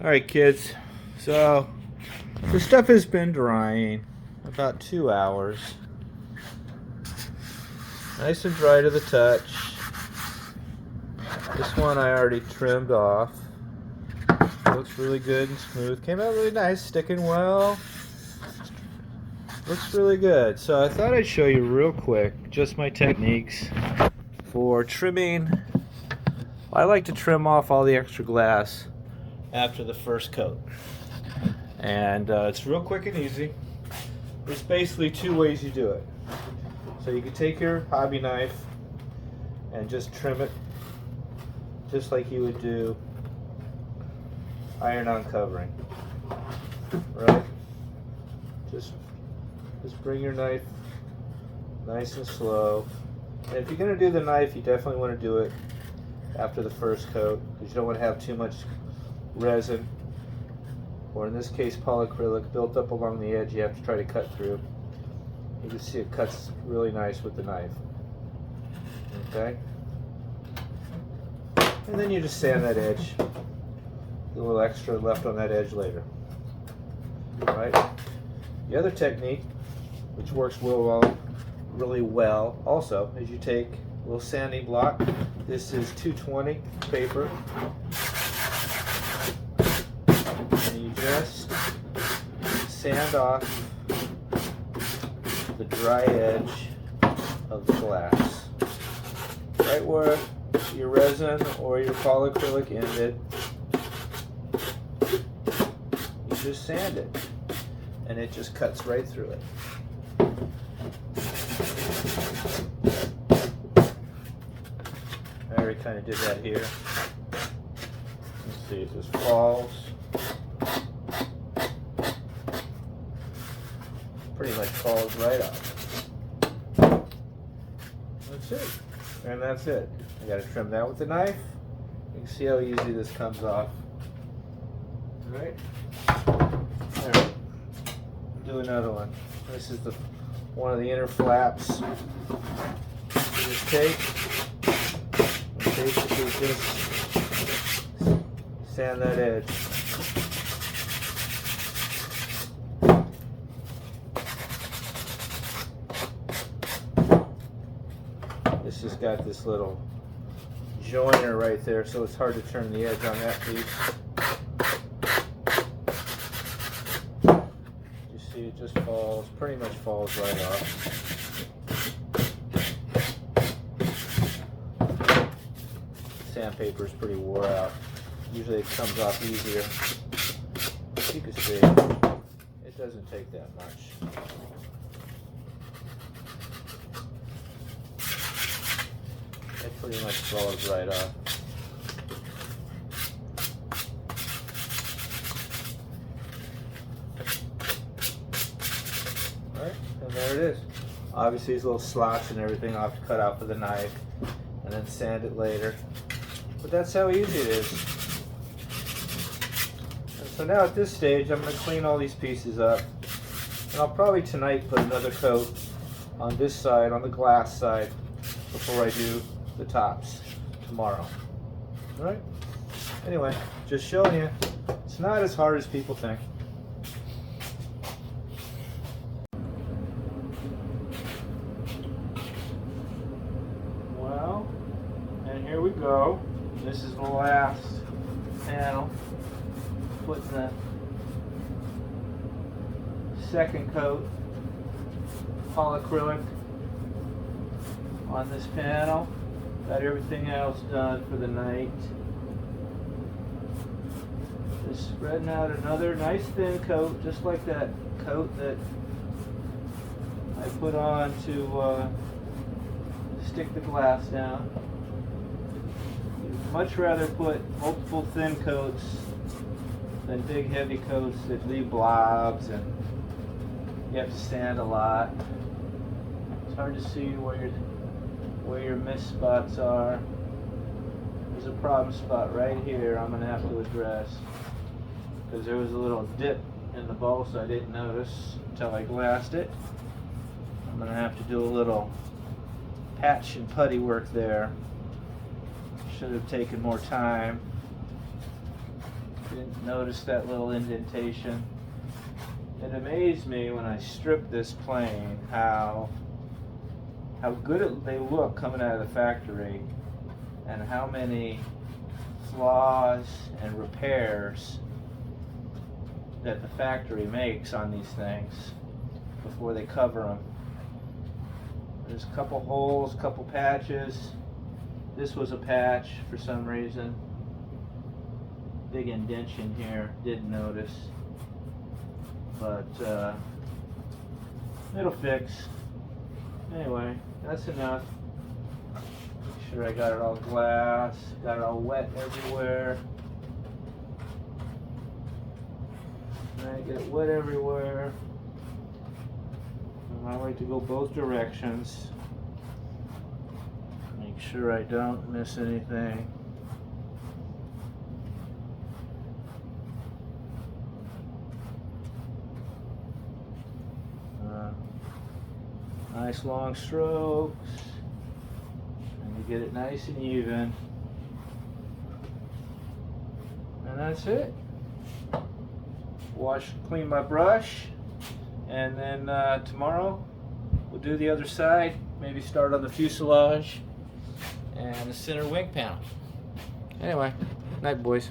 Alright kids, so the stuff has been drying about 2 hours. Nice and dry to the touch. This one I already trimmed off. Looks really good and smooth. Came out really nice, sticking well. Looks really good. So I thought I'd show you real quick just my techniques for trimming. I like to trim off all the extra glass after the first coat, and it's real quick and easy. There's basically two ways you do it. So you can take your hobby knife and just trim it just like you would do iron-on covering, right? Just bring your knife nice and slow. And if you're going to do the knife, you definitely want to do it after the first coat, because you don't want to have too much resin, or in this case polyacrylic, built up along the edge you have to try to cut through. You can see it cuts really nice with the knife. Okay? And then you just sand that edge. A little extra left on that edge later. Alright? The other technique, which works really well also, is you take a little sanding block. This is 220 paper. And you just sand off the dry edge of the glass. Right where your resin or your polyacrylic ended, you just sand it, and it just cuts right through it. I already kind of did that here. Let's see, it just falls. Pretty much falls right off. That's it. And that's it. I gotta trim that with the knife. You can see how easy this comes off. Alright? Alright. Do another one. This is one of the inner flaps. You just take and basically just sand that edge. This has got this little joiner right there, so it's hard to turn the edge on that piece. You see, it just falls, pretty much falls right off. Sandpaper is pretty wore out. Usually it comes off easier. You can see, it doesn't take that much. It pretty much falls right off. Alright, and there it is. Obviously these little slots and everything I'll have to cut out with a knife and then sand it later. But that's how easy it is. And so now at this stage I'm going to clean all these pieces up. And I'll probably tonight put another coat on this side, on the glass side, before I do the tops tomorrow. Alright? Anyway, just showing you, it's not as hard as people think. Well, and here we go. This is the last panel. Putting the second coat polyacrylic on this panel. Got everything else done for the night. Just spreading out another nice thin coat, just like that coat that I put on to stick the glass down. You'd much rather put multiple thin coats than big heavy coats that leave blobs and you have to sand a lot. It's hard to see where your missed spots are. There's a problem spot right here I'm going to have to address, because there was a little dip in the balsa I didn't notice until I glassed it. I'm going to have to do a little patch and putty work there. Should have taken more time. Didn't didn't notice that little indentation. It amazed me when I stripped this plane how good they look coming out of the factory, and how many flaws and repairs that the factory makes on these things before they cover them. There's a couple holes, couple patches. This was a patch for some reason. Big indentation here, didn't notice. But it'll fix. Anyway, that's enough. Make sure I got it all glass, got it all wet everywhere. And I get it wet everywhere. And I like to go both directions. Make sure I don't miss anything. Nice long strokes, and you get it nice and even, and that's it. Clean my brush, and then tomorrow we'll do the other side, maybe start on the fuselage and the center wing panel. Anyway, night boys.